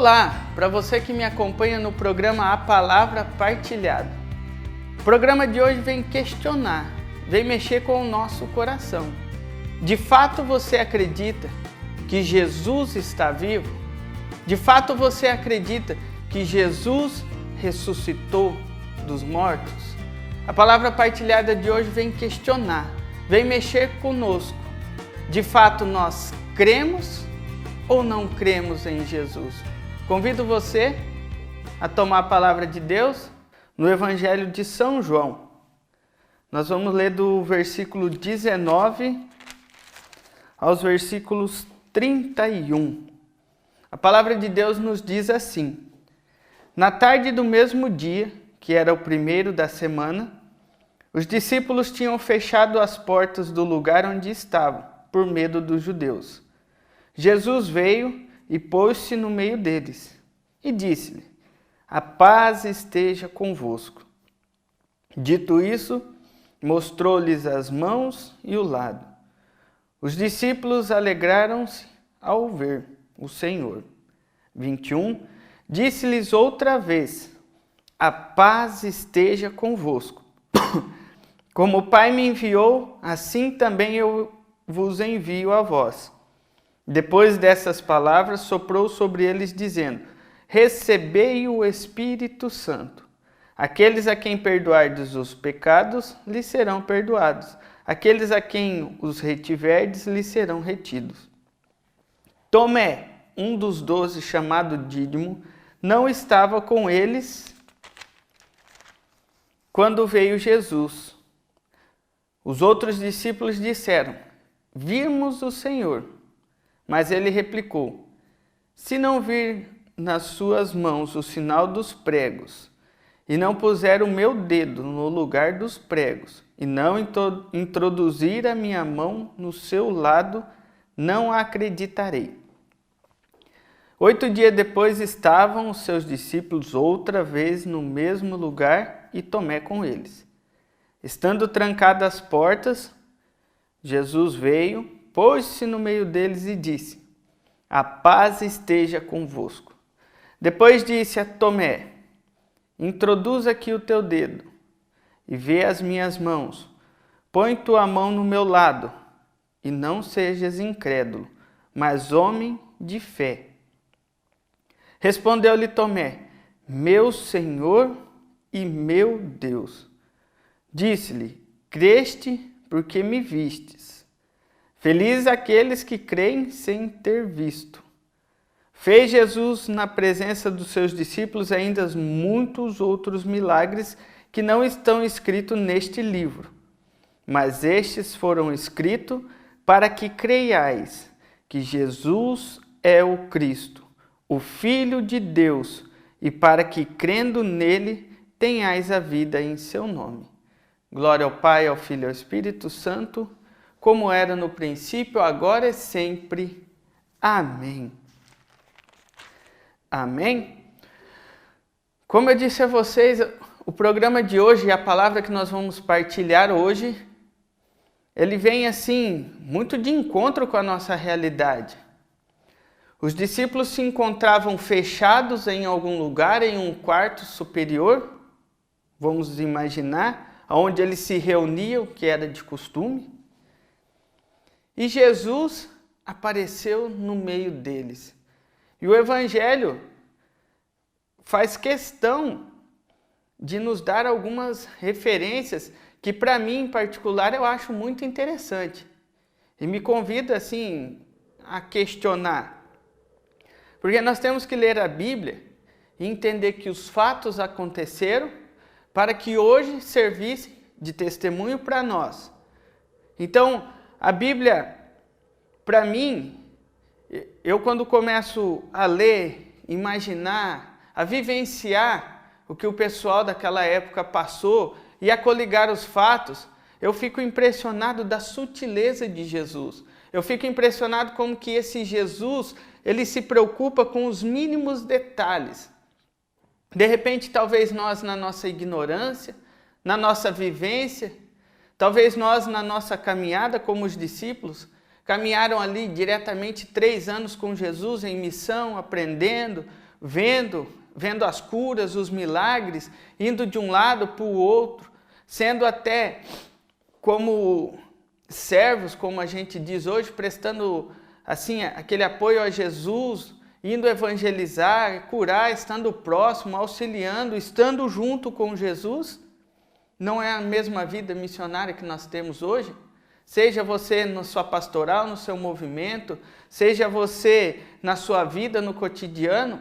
Olá, para você que me acompanha no programa A Palavra Partilhada. O programa de hoje vem questionar, vem mexer com o nosso coração. De fato você acredita que Jesus está vivo? De fato você acredita que Jesus ressuscitou dos mortos? A palavra partilhada de hoje vem questionar, vem mexer conosco. De fato nós cremos ou não cremos em Jesus? Convido você a tomar a palavra de Deus no Evangelho de São João. Nós vamos ler do versículo 19 aos versículos 31. A palavra de Deus nos diz assim: Na tarde do mesmo dia, que era o primeiro da semana, os discípulos tinham fechado as portas do lugar onde estavam, por medo dos judeus. Jesus veio e pôs-se no meio deles, e disse-lhe: A paz esteja convosco. Dito isso, mostrou-lhes as mãos e o lado. Os discípulos alegraram-se ao ver o Senhor. 21. Disse-lhes outra vez: A paz esteja convosco. Como o Pai me enviou, assim também eu vos envio a vós. Depois dessas palavras, soprou sobre eles, dizendo: Recebei o Espírito Santo. Aqueles a quem perdoardes os pecados, lhes serão perdoados. Aqueles a quem os retiverdes, lhes serão retidos. Tomé, um dos 12, chamado Dídimo, não estava com eles quando veio Jesus. Os outros discípulos disseram: Vimos o Senhor. Mas ele replicou: Se não vir nas suas mãos o sinal dos pregos, e não puser o meu dedo no lugar dos pregos, e não introduzir a minha mão no seu lado, não acreditarei. 8 dias depois estavam os seus discípulos outra vez no mesmo lugar e Tomé com eles. Estando trancadas as portas, Jesus veio, pôs-se no meio deles e disse: A paz esteja convosco. Depois disse a Tomé: Introduz aqui o teu dedo e vê as minhas mãos. Põe tua mão no meu lado e não sejas incrédulo, mas homem de fé. Respondeu-lhe Tomé: Meu Senhor e meu Deus. Disse-lhe: Creste porque me vistes. Felizes aqueles que creem sem ter visto. Fez Jesus na presença dos seus discípulos ainda muitos outros milagres que não estão escritos neste livro. Mas estes foram escritos para que creiais que Jesus é o Cristo, o Filho de Deus, e para que, crendo nele, tenhais a vida em seu nome. Glória ao Pai, ao Filho e ao Espírito Santo, como era no princípio, agora e sempre. Amém. Amém? Como eu disse a vocês, o programa de hoje e a palavra que nós vamos partilhar hoje, ele vem assim, muito de encontro com a nossa realidade. Os discípulos se encontravam fechados em algum lugar, em um quarto superior, vamos imaginar, onde eles se reuniam, que era de costume. E Jesus apareceu no meio deles. E o Evangelho faz questão de nos dar algumas referências que, para mim, em particular, eu acho muito interessante. E me convida, assim, a questionar. Porque nós temos que ler a Bíblia e entender que os fatos aconteceram para que hoje servissem de testemunho para nós. Então, a Bíblia, para mim, eu quando começo a ler, imaginar, a vivenciar o que o pessoal daquela época passou e a coligar os fatos, eu fico impressionado da sutileza de Jesus. Eu fico impressionado como que esse Jesus, ele se preocupa com os mínimos detalhes. De repente, talvez nós na nossa ignorância, na nossa vivência, talvez nós na nossa caminhada como os discípulos, caminharam ali diretamente 3 anos com Jesus em missão, aprendendo, vendo as curas, os milagres, indo de um lado para o outro, sendo até como servos, como a gente diz hoje, prestando assim aquele apoio a Jesus, indo evangelizar, curar, estando próximo, auxiliando, estando junto com Jesus. Não é a mesma vida missionária que nós temos hoje? Seja você na sua pastoral, no seu movimento, seja você na sua vida, no cotidiano,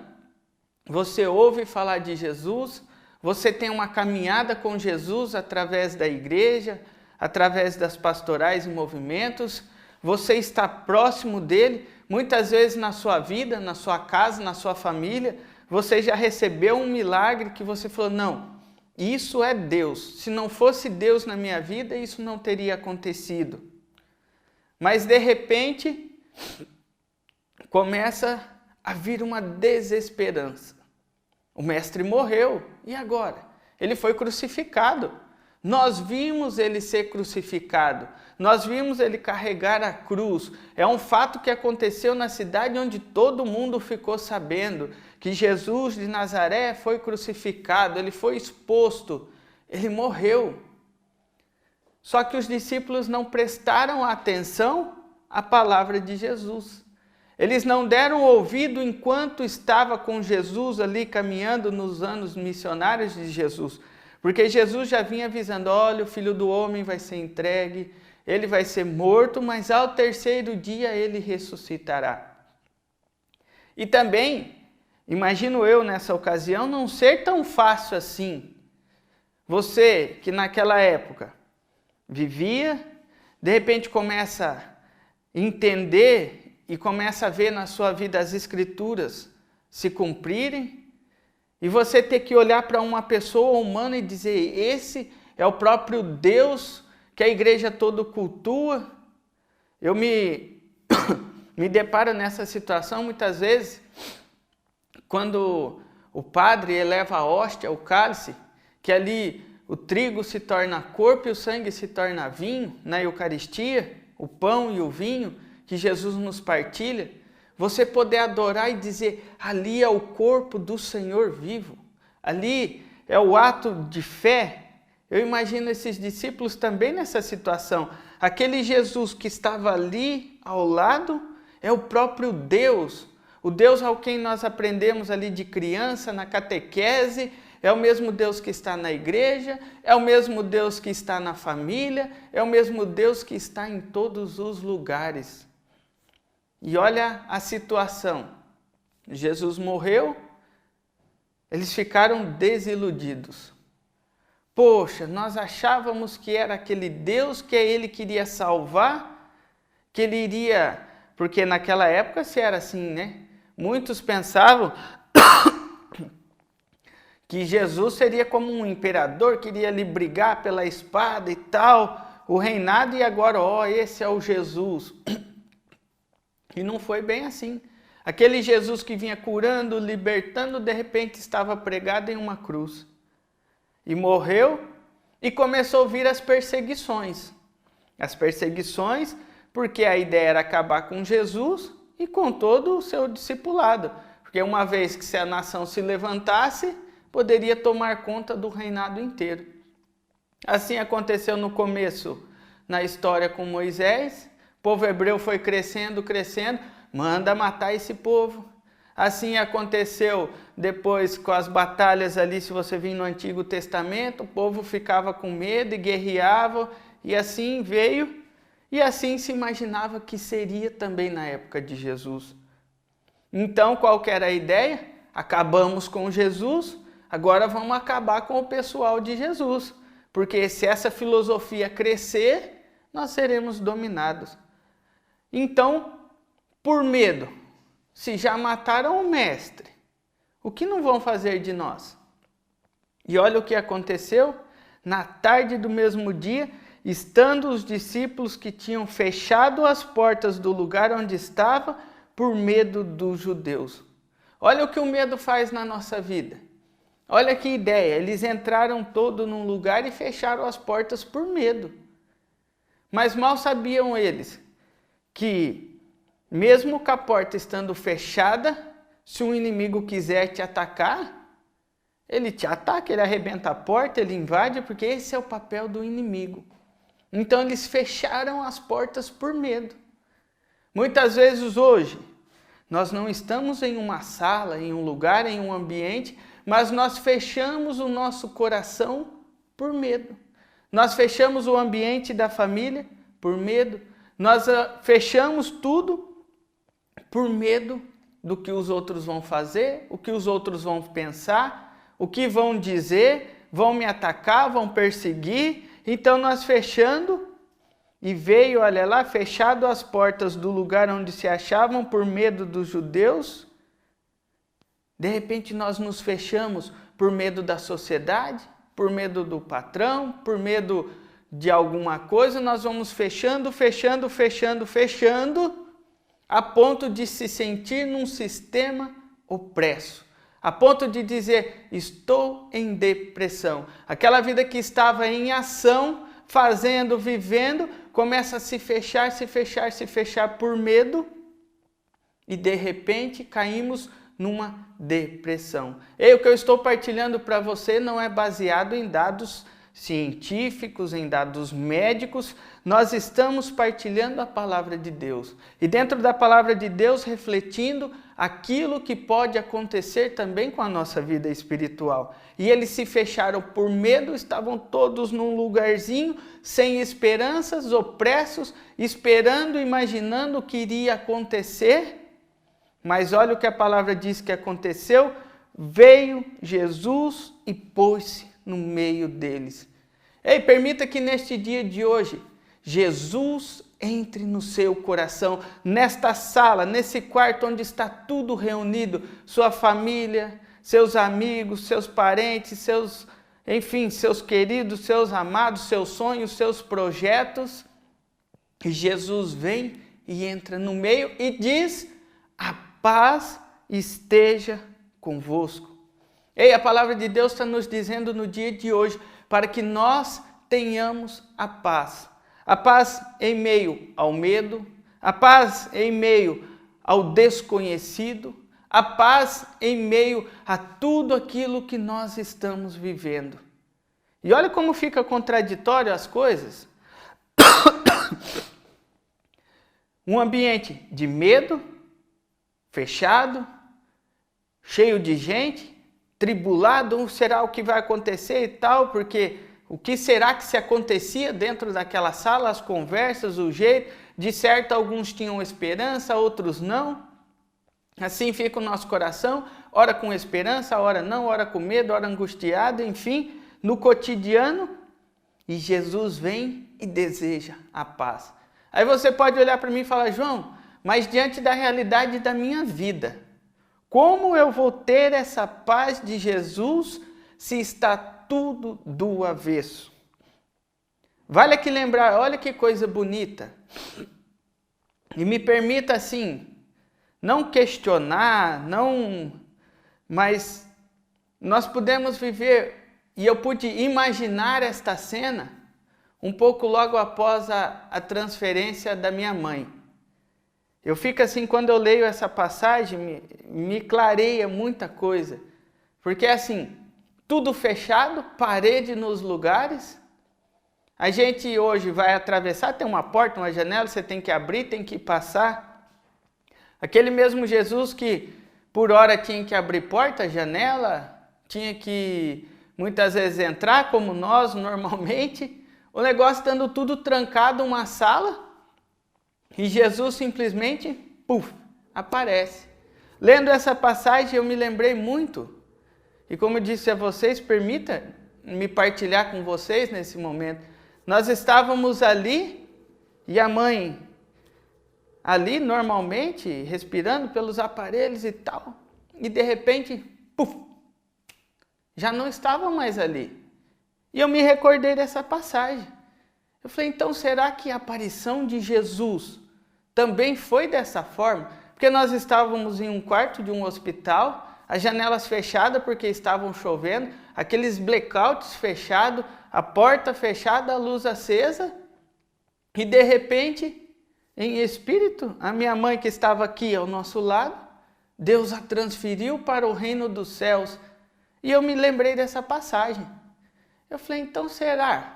você ouve falar de Jesus, você tem uma caminhada com Jesus através da igreja, através das pastorais e movimentos, você está próximo dele, muitas vezes na sua vida, na sua casa, na sua família, você já recebeu um milagre que você falou, não, isso é Deus. Se não fosse Deus na minha vida, isso não teria acontecido. Mas de repente, começa a vir uma desesperança. O mestre morreu, e agora? Ele foi crucificado. Nós vimos ele ser crucificado. Nós vimos ele carregar a cruz. É um fato que aconteceu na cidade onde todo mundo ficou sabendo que Jesus de Nazaré foi crucificado, ele foi exposto, ele morreu. Só que os discípulos não prestaram atenção à palavra de Jesus. Eles não deram ouvido enquanto estava com Jesus ali caminhando nos anos missionários de Jesus. Porque Jesus já vinha avisando, olha, o Filho do Homem vai ser entregue, ele vai ser morto, mas ao terceiro dia ele ressuscitará. E também, imagino eu nessa ocasião, não ser tão fácil assim. Você que naquela época vivia, de repente começa a entender e começa a ver na sua vida as Escrituras se cumprirem, e você ter que olhar para uma pessoa humana e dizer, esse é o próprio Deus que a igreja toda cultua. Eu me deparo nessa situação muitas vezes, quando o padre eleva a hóstia, o cálice, que ali o trigo se torna corpo e o sangue se torna vinho, na Eucaristia, o pão e o vinho que Jesus nos partilha, você poder adorar e dizer, ali é o corpo do Senhor vivo, ali é o ato de fé. Eu imagino esses discípulos também nessa situação. Aquele Jesus que estava ali ao lado é o próprio Deus, o Deus ao quem nós aprendemos ali de criança, na catequese, é o mesmo Deus que está na igreja, é o mesmo Deus que está na família, é o mesmo Deus que está em todos os lugares. E olha a situação, Jesus morreu, eles ficaram desiludidos. Poxa, nós achávamos que era aquele Deus que ele queria salvar, que ele iria, porque naquela época se era assim, né? Muitos pensavam que Jesus seria como um imperador, que iria ali brigar pela espada e tal, o reinado, e agora, ó, esse é o Jesus. E não foi bem assim. Aquele Jesus que vinha curando, libertando, de repente estava pregado em uma cruz. E morreu, e começou a vir as perseguições. As perseguições, porque a ideia era acabar com Jesus e com todo o seu discipulado. Porque uma vez que se a nação se levantasse, poderia tomar conta do reinado inteiro. Assim aconteceu no começo, na história com Moisés. O povo hebreu foi crescendo, manda matar esse povo. Assim aconteceu depois com as batalhas ali, se você vir no Antigo Testamento, o povo ficava com medo e guerreava, e assim veio, e assim se imaginava que seria também na época de Jesus. Então, qual que era a ideia? Acabamos com Jesus, agora vamos acabar com o pessoal de Jesus, porque se essa filosofia crescer, nós seremos dominados. Então, por medo, se já mataram o mestre, o que não vão fazer de nós? E olha o que aconteceu. Na tarde do mesmo dia, estando os discípulos que tinham fechado as portas do lugar onde estava, por medo dos judeus. Olha o que o medo faz na nossa vida. Olha que ideia, eles entraram todos num lugar e fecharam as portas por medo. Mas mal sabiam eles que, mesmo com a porta estando fechada, se um inimigo quiser te atacar, ele te ataca, ele arrebenta a porta, ele invade, porque esse é o papel do inimigo. Então eles fecharam as portas por medo. Muitas vezes hoje, nós não estamos em uma sala, em um lugar, em um ambiente, mas nós fechamos o nosso coração por medo. Nós fechamos o ambiente da família por medo. Nós fechamos tudo por medo do que os outros vão fazer, o que os outros vão pensar, o que vão dizer, vão me atacar, vão perseguir. Então nós fechando, e veio, olha lá, fechado as portas do lugar onde se achavam por medo dos judeus. De repente nós nos fechamos por medo da sociedade, por medo do patrão, por medo de alguma coisa. Nós vamos fechando, a ponto de se sentir num sistema opresso, a ponto de dizer, estou em depressão. Aquela vida que estava em ação, fazendo, vivendo, começa a se fechar por medo, e de repente caímos numa depressão. O que eu estou partilhando para você não é baseado em dados científicos, em dados médicos. Nós estamos partilhando a palavra de Deus. E dentro da palavra de Deus, refletindo aquilo que pode acontecer também com a nossa vida espiritual. E eles se fecharam por medo, estavam todos num lugarzinho, sem esperanças, opressos, esperando, imaginando o que iria acontecer. Mas olha o que a palavra diz que aconteceu. Veio Jesus e pôs-se no meio deles. Permita que neste dia de hoje, Jesus entre no seu coração, nesta sala, nesse quarto onde está tudo reunido, sua família, seus amigos, seus parentes, seus queridos, seus amados, seus sonhos, seus projetos. E Jesus vem e entra no meio e diz: a paz esteja convosco. A palavra de Deus está nos dizendo no dia de hoje, para que nós tenhamos a paz. A paz em meio ao medo, a paz em meio ao desconhecido, a paz em meio a tudo aquilo que nós estamos vivendo. E olha como fica contraditório as coisas. Um ambiente de medo, fechado, cheio de gente, tribulado, será o que vai acontecer e tal, porque o que será que se acontecia dentro daquela sala, as conversas, o jeito, de certo alguns tinham esperança, outros não. Assim fica o nosso coração, ora com esperança, ora não, ora com medo, ora angustiado, enfim, no cotidiano. E Jesus vem e deseja a paz. Aí você pode olhar para mim e falar: João, mas diante da realidade da minha vida, como eu vou ter essa paz de Jesus se está tudo do avesso? Vale aqui lembrar, olha que coisa bonita. E me permita assim, não questionar, mas nós podemos viver, e eu pude imaginar esta cena um pouco logo após a transferência da minha mãe. Eu fico assim, quando eu leio essa passagem, me clareia muita coisa. Porque assim, tudo fechado, parede nos lugares. A gente hoje vai atravessar, tem uma porta, uma janela, você tem que abrir, tem que passar. Aquele mesmo Jesus que por hora tinha que abrir porta, janela, tinha que muitas vezes entrar como nós normalmente. O negócio estando tudo trancado, uma sala. E Jesus simplesmente, aparece. Lendo essa passagem eu me lembrei muito. E como eu disse a vocês, permita-me partilhar com vocês nesse momento. Nós estávamos ali e a mãe ali normalmente, respirando pelos aparelhos e tal. E de repente, já não estava mais ali. E eu me recordei dessa passagem. Eu falei, então será que a aparição de Jesus também foi dessa forma? Porque nós estávamos em um quarto de um hospital, as janelas fechadas porque estavam chovendo, aqueles blackouts fechados, a porta fechada, a luz acesa, e de repente, em espírito, a minha mãe que estava aqui ao nosso lado, Deus a transferiu para o reino dos céus. E eu me lembrei dessa passagem. Eu falei, então será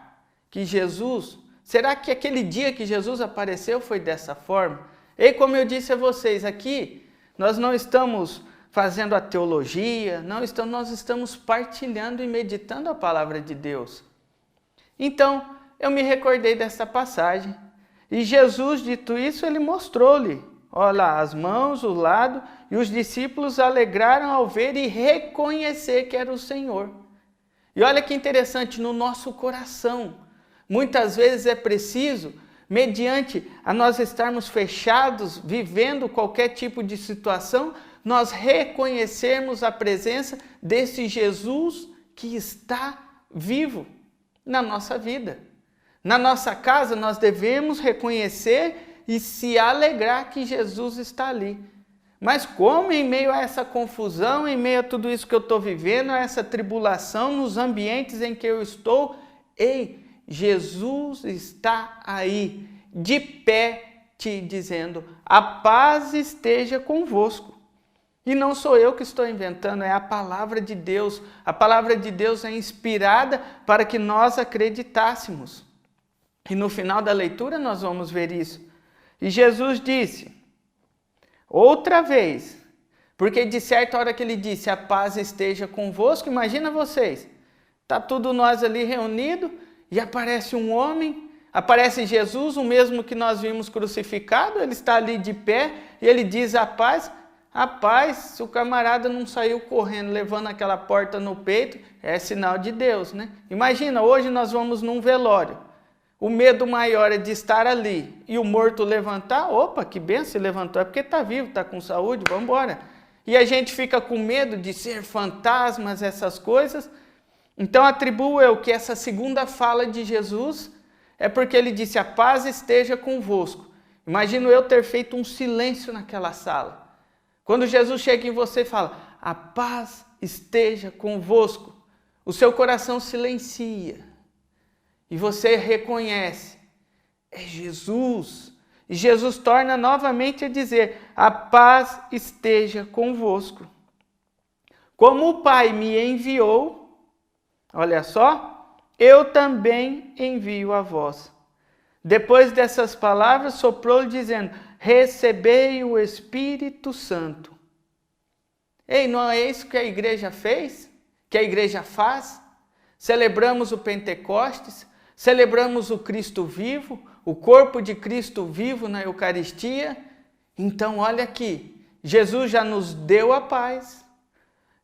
que aquele dia que Jesus apareceu foi dessa forma? E como eu disse a vocês aqui, nós não estamos fazendo a teologia, nós estamos partilhando e meditando a palavra de Deus. Então, eu me recordei dessa passagem. E Jesus, dito isso, ele mostrou-lhe, olha lá, as mãos, o lado, e os discípulos alegraram ao ver e reconhecer que era o Senhor. E olha que interessante, no nosso coração, muitas vezes é preciso, mediante a nós estarmos fechados, vivendo qualquer tipo de situação, nós reconhecermos a presença desse Jesus que está vivo na nossa vida. Na nossa casa, nós devemos reconhecer e se alegrar que Jesus está ali. Mas como em meio a essa confusão, em meio a tudo isso que eu estou vivendo, a essa tribulação, nos ambientes em que eu estou, ei, Jesus está aí, de pé, te dizendo, a paz esteja convosco. E não sou eu que estou inventando, é a palavra de Deus. A palavra de Deus é inspirada para que nós acreditássemos. E no final da leitura nós vamos ver isso. E Jesus disse, outra vez, porque de certa hora que ele disse, a paz esteja convosco, imagina vocês, está tudo nós ali reunido e aparece um homem, aparece Jesus, o mesmo que nós vimos crucificado, ele está ali de pé e ele diz a paz, se o camarada não saiu correndo, levando aquela porta no peito, é sinal de Deus, né? Imagina, hoje nós vamos num velório. O medo maior é de estar ali e o morto levantar. Opa, que benção, se levantou, é porque está vivo, está com saúde, vamos embora. E a gente fica com medo de ser fantasmas, essas coisas. Então atribuo eu que essa segunda fala de Jesus é porque ele disse, a paz esteja convosco. Imagino eu ter feito um silêncio naquela sala. Quando Jesus chega em você e fala, a paz esteja convosco, o seu coração silencia. E você reconhece, é Jesus. E Jesus torna novamente a dizer, a paz esteja convosco. Como o Pai me enviou, olha só, eu também envio a vós. Depois dessas palavras, soprou-lhe dizendo, recebei o Espírito Santo. Ei, não é isso que a igreja fez? Que a igreja faz? Celebramos o Pentecostes, celebramos o Cristo vivo, o corpo de Cristo vivo na Eucaristia. Então, olha aqui, Jesus já nos deu a paz.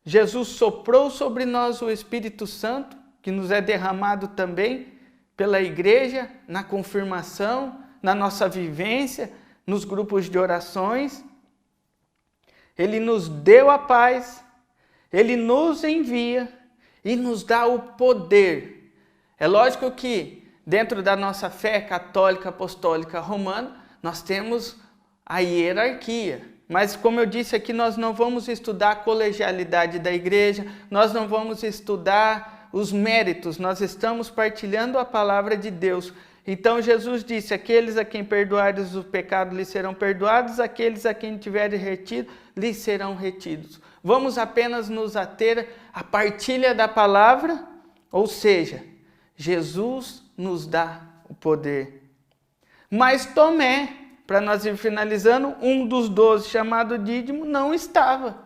Jesus soprou sobre nós o Espírito Santo, que nos é derramado também pela igreja, na confirmação, na nossa vivência, nos grupos de orações. Ele nos deu a paz, ele nos envia e nos dá o poder. É lógico que dentro da nossa fé católica apostólica romana, nós temos a hierarquia. Mas como eu disse aqui, nós não vamos estudar a colegialidade da igreja, nós não vamos estudar os méritos, nós estamos partilhando a palavra de Deus. Então Jesus disse, aqueles a quem perdoares o pecado lhes serão perdoados, aqueles a quem tiverem retido, lhes serão retidos. Vamos apenas nos ater à partilha da palavra, ou seja, Jesus nos dá o poder. Mas Tomé, para nós ir finalizando, um dos 12, chamado Dídimo, não estava.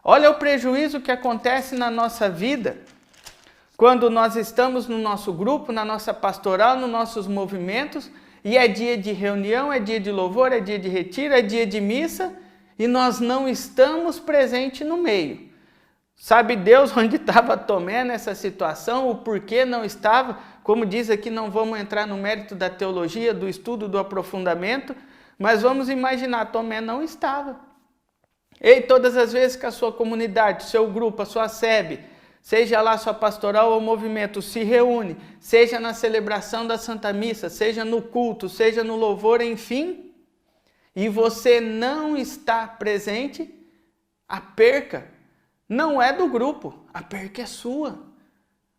Olha o prejuízo que acontece na nossa vida, quando nós estamos no nosso grupo, na nossa pastoral, nos nossos movimentos, e é dia de reunião, é dia de louvor, é dia de retiro, é dia de missa, e nós não estamos presentes no meio. Sabe Deus onde estava Tomé nessa situação, o porquê não estava? Como diz aqui, não vamos entrar no mérito da teologia, do estudo, do aprofundamento, mas vamos imaginar, Tomé não estava. E todas as vezes que a sua comunidade, seu grupo, a sua SEB, seja lá sua pastoral ou movimento, se reúne, seja na celebração da Santa Missa, seja no culto, seja no louvor, enfim, e você não está presente, a perca não é do grupo, a perca é sua,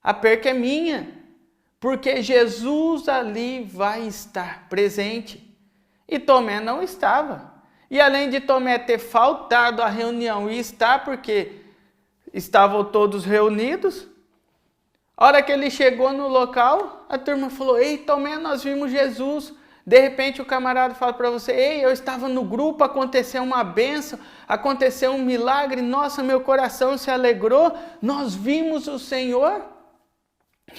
a perca é minha, porque Jesus ali vai estar presente. E Tomé não estava. E além de Tomé ter faltado à reunião e estar, porque estavam todos reunidos, a hora que ele chegou no local, a turma falou: ei, Tomé, nós vimos Jesus. De repente o camarada fala para você: ei, eu estava no grupo, aconteceu uma bênção, aconteceu um milagre, nossa, meu coração se alegrou, nós vimos o Senhor.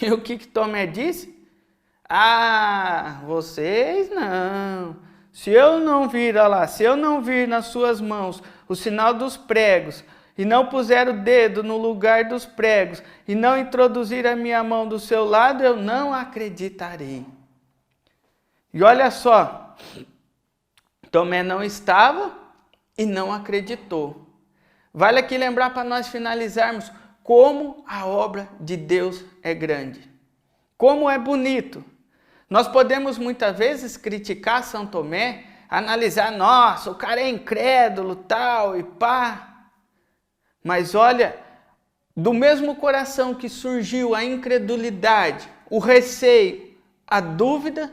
E o que Tomé disse? Ah, vocês não. Se eu não vir, olha lá, se eu não vir nas suas mãos o sinal dos pregos, e não puser o dedo no lugar dos pregos, e não introduzir a minha mão do seu lado, eu não acreditarei. E olha só, Tomé não estava e não acreditou. Vale aqui lembrar para nós finalizarmos como a obra de Deus é grande. Como é bonito. Nós podemos muitas vezes criticar São Tomé, analisar, nossa, o cara é incrédulo, tal e pá. Mas olha, do mesmo coração que surgiu a incredulidade, o receio, a dúvida,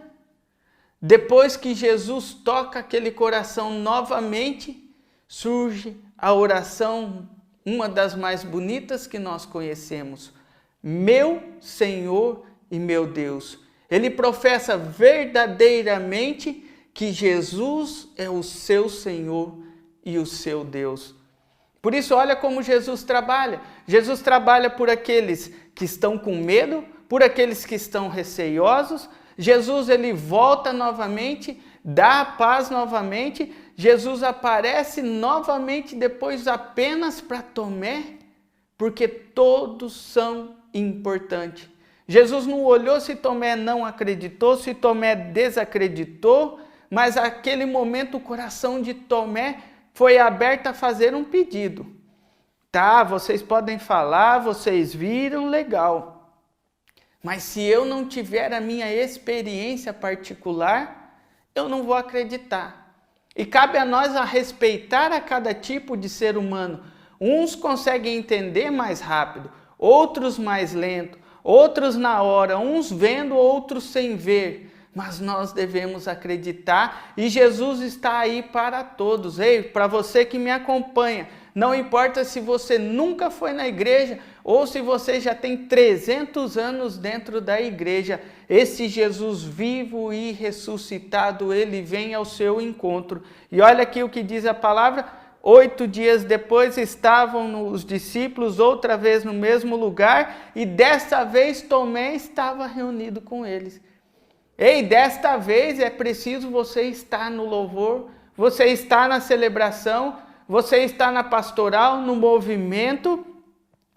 depois que Jesus toca aquele coração novamente, surge a oração, uma das mais bonitas que nós conhecemos. Meu Senhor e meu Deus. Ele professa verdadeiramente que Jesus é o seu Senhor e o seu Deus. Por isso, olha como Jesus trabalha. Jesus trabalha por aqueles que estão com medo, por aqueles que estão receiosos. Jesus, ele volta novamente, dá a paz novamente. Jesus aparece novamente depois apenas para Tomé, porque todos são importantes. Jesus não olhou se Tomé não acreditou, se Tomé desacreditou, mas naquele momento o coração de Tomé foi aberto a fazer um pedido. Tá, vocês podem falar, vocês viram, legal. Mas se eu não tiver a minha experiência particular, eu não vou acreditar. E cabe a nós a respeitar a cada tipo de ser humano. Uns conseguem entender mais rápido, outros mais lento, outros na hora, uns vendo, outros sem ver. Mas nós devemos acreditar e Jesus está aí para todos. Ei, para você que me acompanha, não importa se você nunca foi na igreja ou se você já tem 300 anos dentro da igreja, esse Jesus vivo e ressuscitado, ele vem ao seu encontro. E olha aqui o que diz a palavra: 8 dias depois estavam os discípulos outra vez no mesmo lugar e desta vez Tomé estava reunido com eles. Ei, desta vez é preciso você estar no louvor, você estar na celebração, você está na pastoral, no movimento,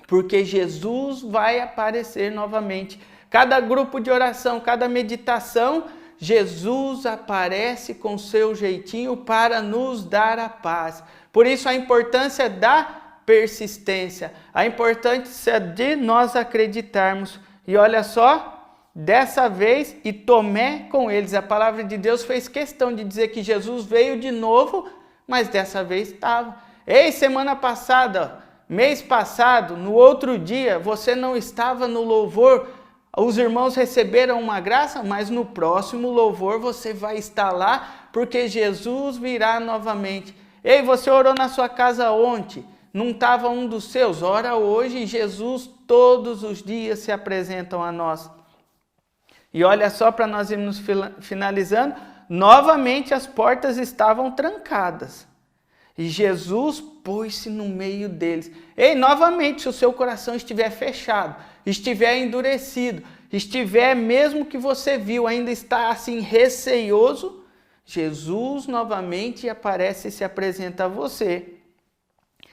porque Jesus vai aparecer novamente. Cada grupo de oração, cada meditação, Jesus aparece com seu jeitinho para nos dar a paz. Por isso a importância da persistência, a importância de nós acreditarmos. E olha só, dessa vez, e Tomé com eles. A palavra de Deus fez questão de dizer que Jesus veio de novo, mas dessa vez estava. Ei, semana passada, mês passado, no outro dia, você não estava no louvor, os irmãos receberam uma graça, mas no próximo louvor você vai estar lá, porque Jesus virá novamente. Ei, você orou na sua casa ontem, não estava um dos seus? Ora hoje, e Jesus todos os dias se apresentam a nós. E olha só, para nós irmos finalizando, novamente as portas estavam trancadas. E Jesus pôs-se no meio deles. Ei, novamente, se o seu coração estiver fechado, estiver endurecido, estiver mesmo que você viu, ainda está assim receioso, Jesus novamente aparece e se apresenta a você.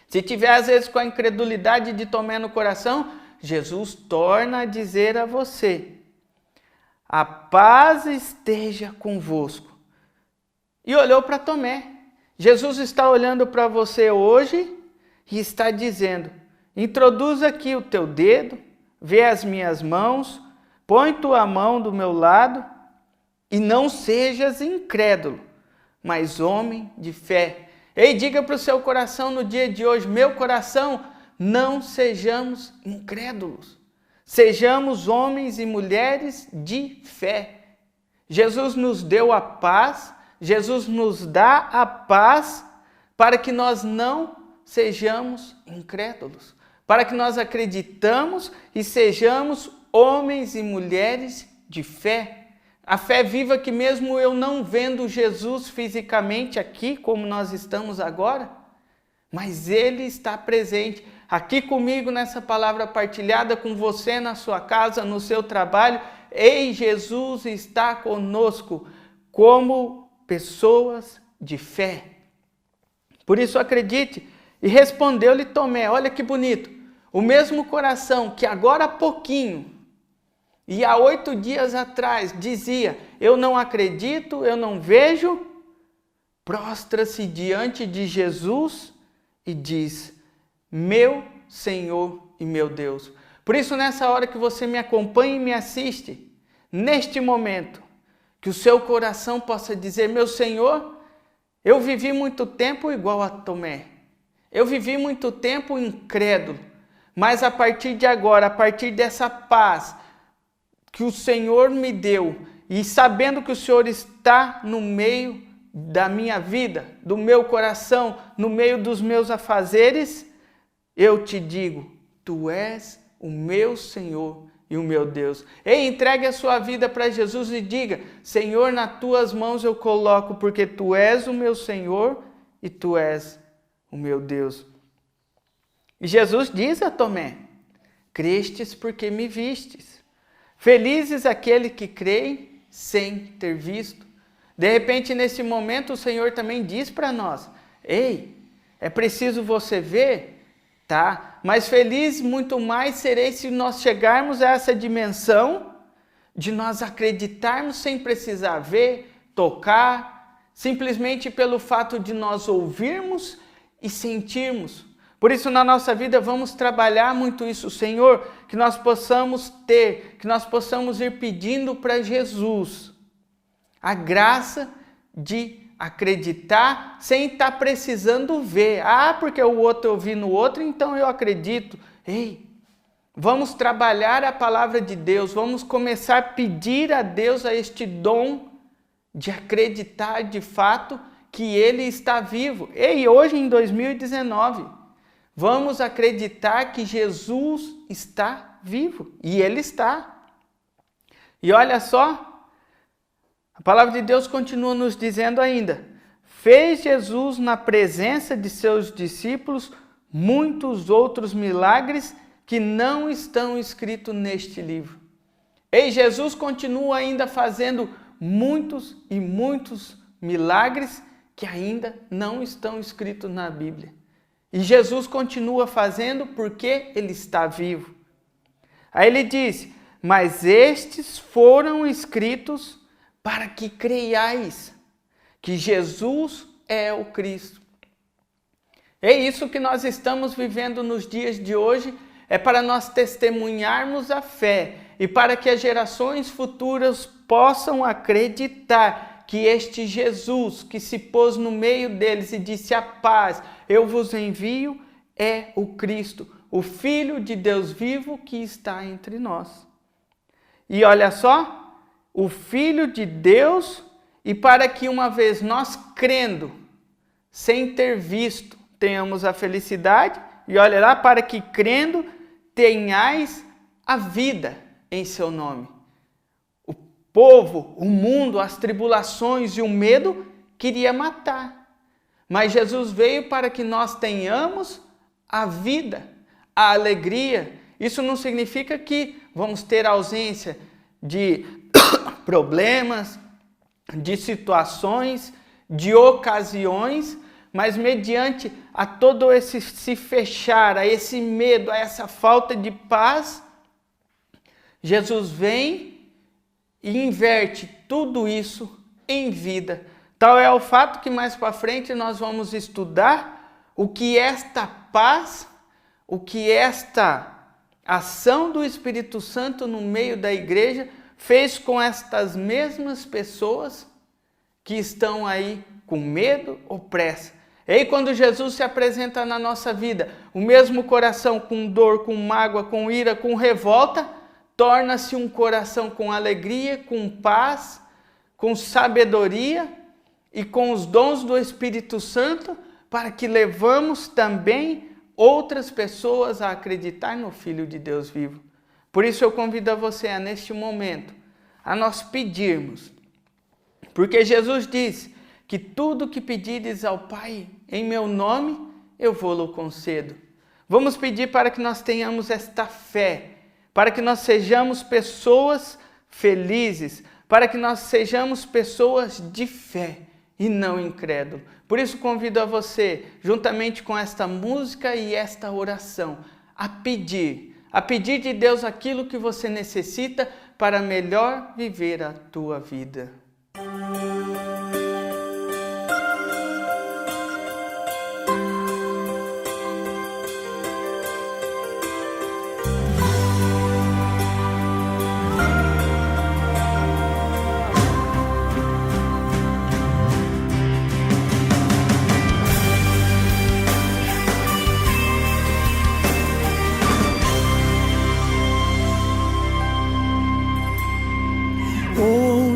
Se tiver às vezes com a incredulidade de Tomé no coração, Jesus torna a dizer a você: a paz esteja convosco. E olhou para Tomé. Jesus está olhando para você hoje e está dizendo: introduza aqui o teu dedo, vê as minhas mãos, põe tua mão do meu lado e não sejas incrédulo, mas homem de fé. Ei, diga para o seu coração no dia de hoje: meu coração, não sejamos incrédulos. Sejamos homens e mulheres de fé. Jesus nos deu a paz, Jesus nos dá a paz para que nós não sejamos incrédulos, para que nós acreditamos e sejamos homens e mulheres de fé. A fé viva que mesmo eu não vendo Jesus fisicamente aqui, como nós estamos agora, mas Ele está presente aqui comigo nessa palavra partilhada, com você na sua casa, no seu trabalho. Ei, Jesus está conosco como pessoas de fé. Por isso acredite. E respondeu-lhe Tomé, olha que bonito, o mesmo coração que agora há pouquinho e há 8 dias atrás dizia, eu não acredito, eu não vejo, prostra-se diante de Jesus e diz, meu Senhor e meu Deus. Por isso, nessa hora que você me acompanha e me assiste, neste momento, que o seu coração possa dizer, meu Senhor, eu vivi muito tempo igual a Tomé. Eu vivi muito tempo incrédulo, mas a partir de agora, a partir dessa paz que o Senhor me deu, e sabendo que o Senhor está no meio da minha vida, do meu coração, no meio dos meus afazeres, eu te digo, tu és o meu Senhor e o meu Deus. Ei, entregue a sua vida para Jesus e diga, Senhor, nas tuas mãos eu coloco, porque tu és o meu Senhor e tu és o meu Deus. E Jesus diz a Tomé, crestes porque me vistes. Felizes aquele que crê sem ter visto. De repente, nesse momento, o Senhor também diz para nós, ei, é preciso você ver, tá? Mas feliz muito mais serei se nós chegarmos a essa dimensão de nós acreditarmos sem precisar ver, tocar, simplesmente pelo fato de nós ouvirmos e sentirmos. Por isso, na nossa vida, vamos trabalhar muito isso, Senhor, que nós possamos ter, que nós possamos ir pedindo para Jesus a graça de acreditar sem estar precisando ver. Ah, porque o outro eu vi no outro, então eu acredito. Ei, vamos trabalhar a palavra de Deus, vamos começar a pedir a Deus a este dom de acreditar de fato que Ele está vivo. Ei, hoje em 2019, vamos acreditar que Jesus está vivo. E Ele está. E olha só, a palavra de Deus continua nos dizendo ainda, fez Jesus na presença de seus discípulos muitos outros milagres que não estão escritos neste livro. Ei, Jesus continua ainda fazendo muitos e muitos milagres que ainda não estão escritos na Bíblia. E Jesus continua fazendo porque Ele está vivo. Aí ele diz, mas estes foram escritos para que creiais que Jesus é o Cristo. É isso que nós estamos vivendo nos dias de hoje, é para nós testemunharmos a fé e para que as gerações futuras possam acreditar que este Jesus que se pôs no meio deles e disse a paz, eu vos envio, é o Cristo, o Filho de Deus vivo que está entre nós. E olha só, o Filho de Deus, e para que uma vez nós crendo, sem ter visto, tenhamos a felicidade, e olha lá, para que crendo tenhais a vida em seu nome. O povo, o mundo, as tribulações e o medo queria matar. Mas Jesus veio para que nós tenhamos a vida, a alegria. Isso não significa que vamos ter ausência de problemas, de situações, de ocasiões, mas mediante a todo esse se fechar, a esse medo, a essa falta de paz, Jesus vem e inverte tudo isso em vida. Tal é o fato que mais para frente nós vamos estudar o que esta paz, o que esta ação do Espírito Santo no meio da igreja fez com estas mesmas pessoas que estão aí com medo ou pressa. E aí quando Jesus se apresenta na nossa vida, o mesmo coração com dor, com mágoa, com ira, com revolta, torna-se um coração com alegria, com paz, com sabedoria e com os dons do Espírito Santo, para que levamos também outras pessoas a acreditar no Filho de Deus vivo. Por isso eu convido a você, neste momento, a nós pedirmos, porque Jesus disse que tudo que pedires ao Pai em meu nome, eu vou-lo concedo. Vamos pedir para que nós tenhamos esta fé, para que nós sejamos pessoas felizes, para que nós sejamos pessoas de fé e não incrédulo. Por isso convido a você, juntamente com esta música e esta oração, a pedir de Deus aquilo que você necessita para melhor viver a tua vida.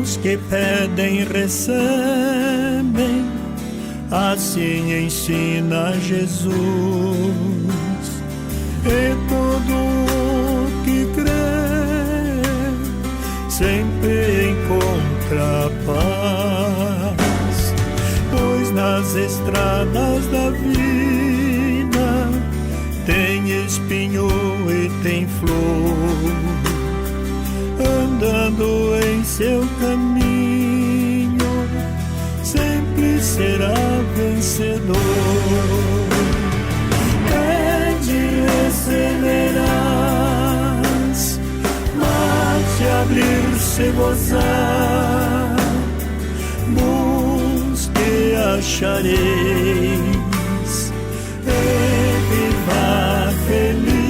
Os que pedem recebem, assim ensina Jesus. E todo que crê sempre encontra paz, pois nas estradas da vida tem espinho e tem flor. Andando em seu caminho, sempre será vencedor. Pede e receberás, mas de abrir-se gozar, busque e achareis, e viva feliz.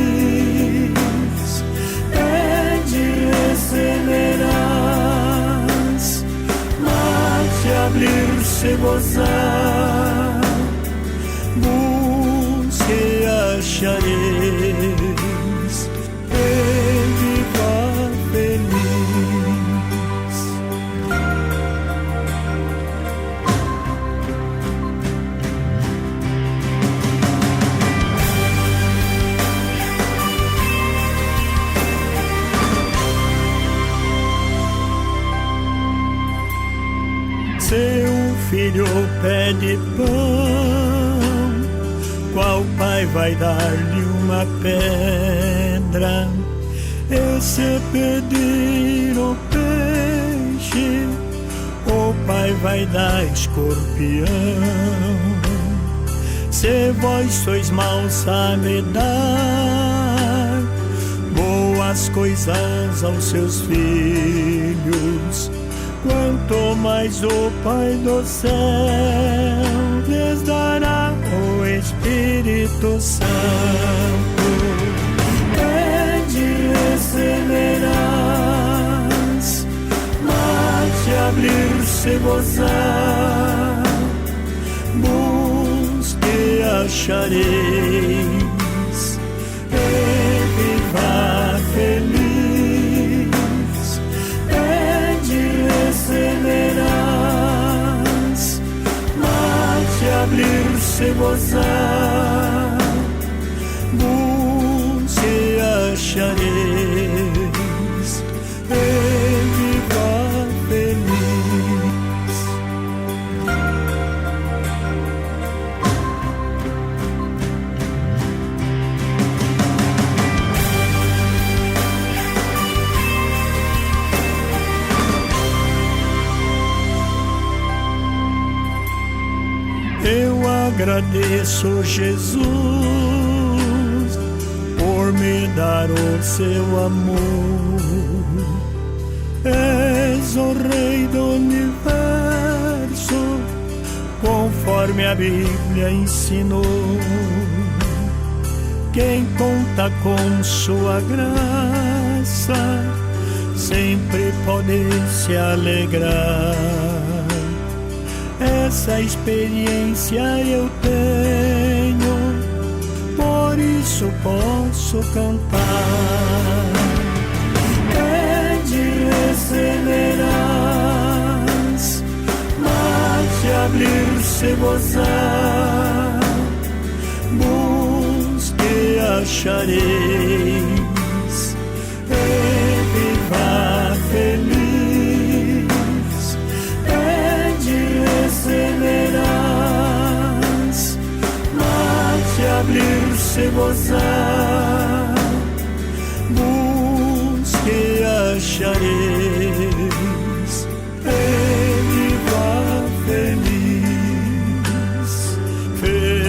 Receberás, mas de abrir-se gozar, busque e achareis, e viva feliz. Seu filho pede pão, qual pai vai dar-lhe uma pedra? E se pedir o peixe, o pai vai dar escorpião. Se vós sois maus, sabe dar boas coisas aos seus filhos, quanto mais o Pai do céu lhes dará o Espírito Santo. Pede e receberás, mas de abrir-se gozar, busque e achareis, e viva feliz. Receberás, mas de abrir-se gozar, busque e achareis, e viva feliz. Eu agradeço, Jesus, por me dar o seu amor. És o Rei do Universo, conforme a Bíblia ensinou. Quem conta com sua graça sempre pode se alegrar. Essa experiência eu tenho, por isso posso cantar. Pede e receberás, mas de abrir-se gozar, busque e achareis, e viva feliz, pede e receberás, mas abrir-se gozar, busque e achareis, viva feliz, feliz.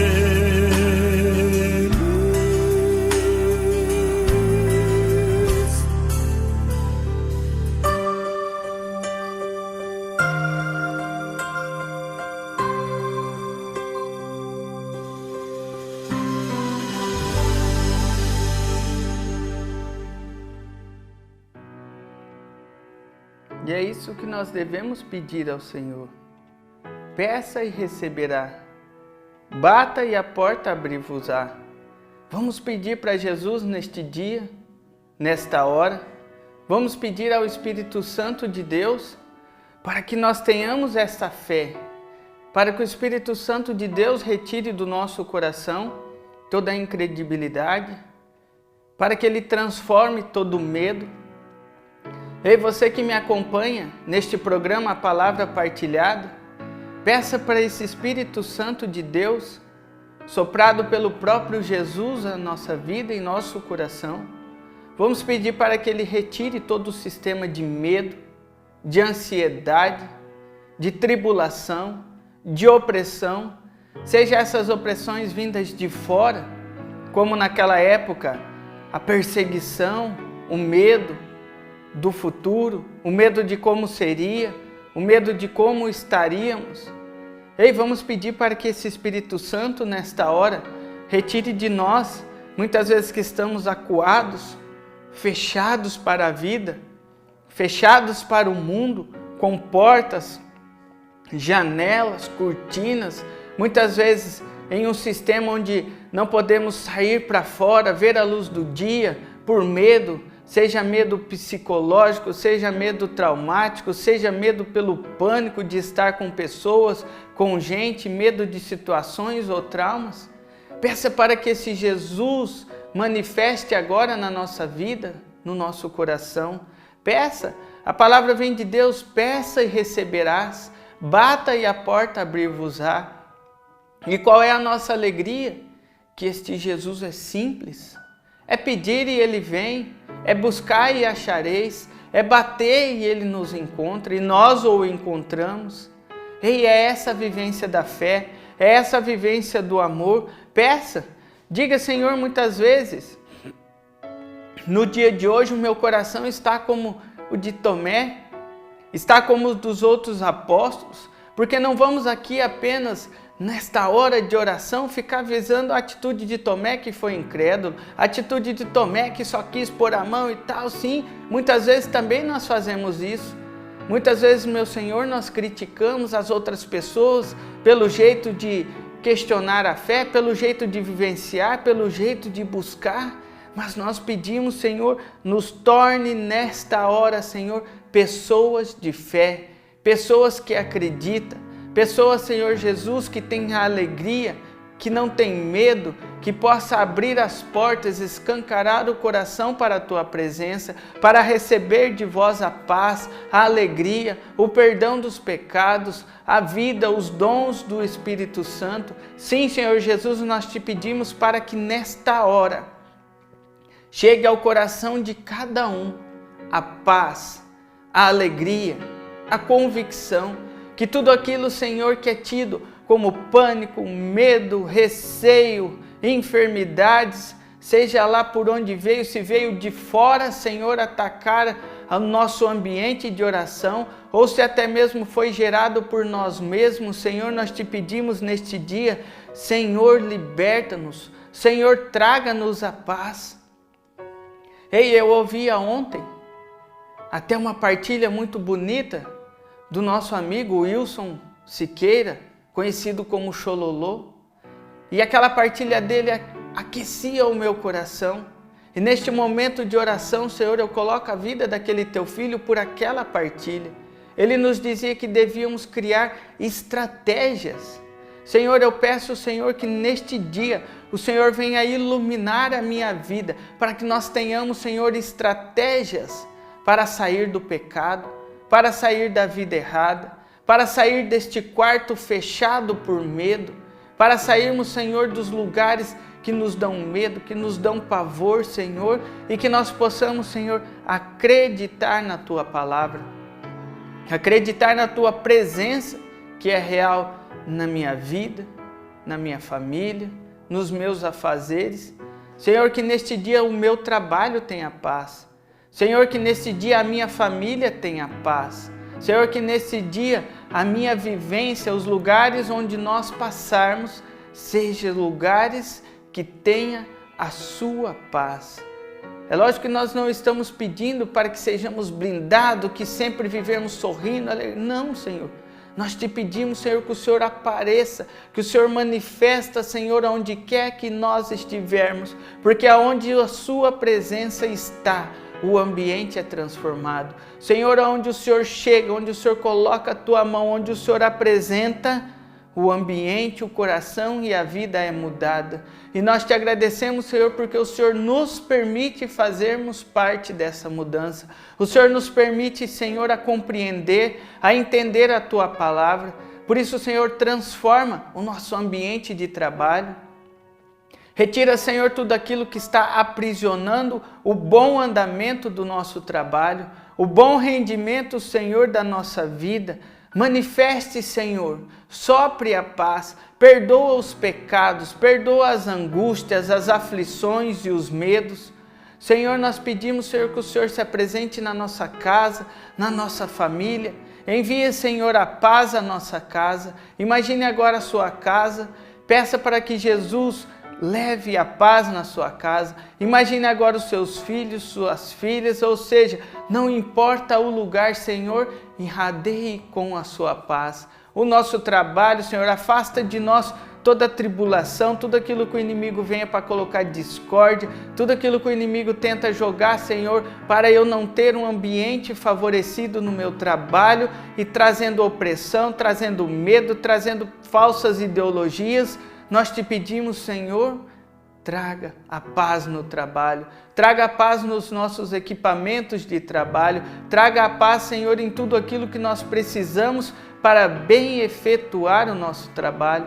E é isso que nós devemos pedir ao Senhor. Peça e receberá. Bata e a porta abrir-vos-á. Vamos pedir para Jesus neste dia, nesta hora. Vamos pedir ao Espírito Santo de Deus para que nós tenhamos esta fé, para que o Espírito Santo de Deus retire do nosso coração toda a incredibilidade, para que Ele transforme todo o medo. Ei, você que me acompanha neste programa A Palavra Partilhada, peça para esse Espírito Santo de Deus, soprado pelo próprio Jesus a nossa vida e nosso coração. Vamos pedir para que Ele retire todo o sistema de medo, de ansiedade, de tribulação, de opressão, seja essas opressões vindas de fora, como naquela época, a perseguição, o medo do futuro, o medo de como seria, o medo de como estaríamos. Ei, vamos pedir para que esse Espírito Santo, nesta hora, retire de nós, muitas vezes que estamos acuados, fechados para a vida, fechados para o mundo, com portas, janelas, cortinas, muitas vezes em um sistema onde não podemos sair para fora, ver a luz do dia, por medo, seja medo psicológico, seja medo traumático, seja medo pelo pânico de estar com pessoas, com gente, medo de situações ou traumas. Peça para que esse Jesus manifeste agora na nossa vida, no nosso coração. Peça, a palavra vem de Deus, peça e receberás, bata e a porta abrir-vos-á. E qual é a nossa alegria? Que este Jesus é simples, é pedir e Ele vem, é buscar e achareis, é bater e Ele nos encontra, e nós o encontramos. E é essa a vivência da fé, é essa a vivência do amor. Peça, diga: Senhor, muitas vezes, no dia de hoje o meu coração está como o de Tomé, está como o dos outros apóstolos, porque não vamos aqui apenas nesta hora de oração ficar visando a atitude de Tomé que foi incrédulo, a atitude de Tomé que só quis pôr a mão e tal. Sim, muitas vezes também nós fazemos isso. Muitas vezes, meu Senhor, nós criticamos as outras pessoas pelo jeito de questionar a fé, pelo jeito de vivenciar, pelo jeito de buscar. Mas nós pedimos, Senhor, nos torne nesta hora, Senhor, pessoas de fé, pessoas que acreditam, pessoas, Senhor Jesus, que têm a alegria, que não tem medo, que possa abrir as portas, escancarar o coração para a Tua presença, para receber de Vós a paz, a alegria, o perdão dos pecados, a vida, os dons do Espírito Santo. Sim, Senhor Jesus, nós Te pedimos para que nesta hora chegue ao coração de cada um a paz, a alegria, a convicção, que tudo aquilo, Senhor, que é tido como pânico, medo, receio, enfermidades, seja lá por onde veio, se veio de fora, Senhor, atacar o nosso ambiente de oração, ou se até mesmo foi gerado por nós mesmos, Senhor, nós Te pedimos neste dia, Senhor, liberta-nos, Senhor, traga-nos a paz. Ei, eu ouvia ontem até uma partilha muito bonita do nosso amigo Wilson Siqueira, conhecido como Xololô, e aquela partilha dele aquecia o meu coração. E neste momento de oração, Senhor, eu coloco a vida daquele Teu filho por aquela partilha. Ele nos dizia que devíamos criar estratégias Senhor, eu peço, Senhor, que neste dia o Senhor venha iluminar a minha vida, para que nós tenhamos, Senhor, estratégias para sair do pecado, para sair da vida errada, para sair deste quarto fechado por medo, para sairmos, Senhor, dos lugares que nos dão medo, que nos dão pavor, Senhor, e que nós possamos, Senhor, acreditar na Tua palavra, acreditar na Tua presença, que é real na minha vida, na minha família, nos meus afazeres. Senhor, que neste dia o meu trabalho tenha paz. Senhor, que nesse dia a minha família tenha paz. Senhor, que nesse dia a minha vivência, os lugares onde nós passarmos, sejam lugares que tenha a sua paz. É lógico que nós não estamos pedindo para que sejamos blindados, que sempre vivemos sorrindo. Não, Senhor. Nós te pedimos, Senhor, que o Senhor apareça, que o Senhor manifesta, Senhor, aonde quer que nós estivermos, porque aonde a sua presença está, o ambiente é transformado. Senhor, aonde o Senhor chega, onde o Senhor coloca a tua mão, onde o Senhor apresenta, o ambiente, o coração e a vida é mudada. E nós te agradecemos, Senhor, porque o Senhor nos permite fazermos parte dessa mudança. O Senhor nos permite, Senhor, a compreender, a entender a tua palavra. Por isso, Senhor, transforma o nosso ambiente de trabalho. Retira, Senhor, tudo aquilo que está aprisionando o bom andamento do nosso trabalho, o bom rendimento, Senhor, da nossa vida. Manifeste, Senhor, sopre a paz, perdoa os pecados, perdoa as angústias, as aflições e os medos. Senhor, nós pedimos, Senhor, que o Senhor se apresente na nossa casa, na nossa família. Envie, Senhor, a paz à nossa casa. Imagine agora a sua casa. Peça para que Jesus leve a paz na sua casa. Imagine agora os seus filhos, suas filhas, ou seja, não importa o lugar, Senhor, irradie com a sua paz. O nosso trabalho, Senhor, afasta de nós toda a tribulação, tudo aquilo que o inimigo venha para colocar discórdia, tudo aquilo que o inimigo tenta jogar, Senhor, para eu não ter um ambiente favorecido no meu trabalho e trazendo opressão, trazendo medo, trazendo falsas ideologias. Nós te pedimos, Senhor, traga a paz no trabalho, traga a paz nos nossos equipamentos de trabalho, traga a paz, Senhor, em tudo aquilo que nós precisamos para bem efetuar o nosso trabalho.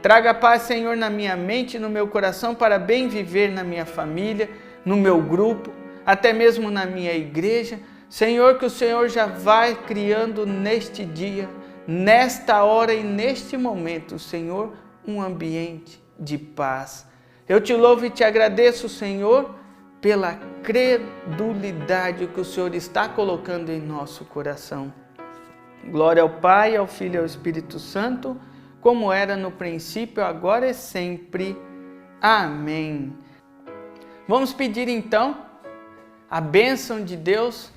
Traga a paz, Senhor, na minha mente e no meu coração para bem viver na minha família, no meu grupo, até mesmo na minha igreja. Senhor, que o Senhor já vai criando neste dia, nesta hora e neste momento, Senhor, um ambiente de paz. Eu te louvo e te agradeço, Senhor, pela credulidade que o Senhor está colocando em nosso coração. Glória ao Pai, ao Filho e ao Espírito Santo, como era no princípio, agora e sempre. Amém. Vamos pedir então a bênção de Deus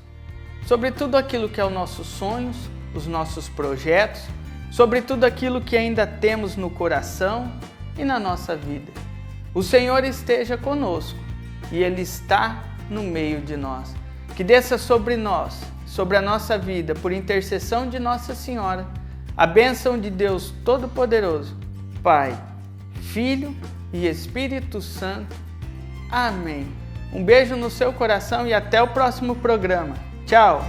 sobre tudo aquilo que é os nossos sonhos, os nossos projetos, sobre tudo aquilo que ainda temos no coração e na nossa vida. O Senhor esteja conosco e Ele está no meio de nós. Que desça sobre nós, sobre a nossa vida, por intercessão de Nossa Senhora, a bênção de Deus Todo-Poderoso, Pai, Filho e Espírito Santo. Amém. Um beijo no seu coração e até o próximo programa. Tchau!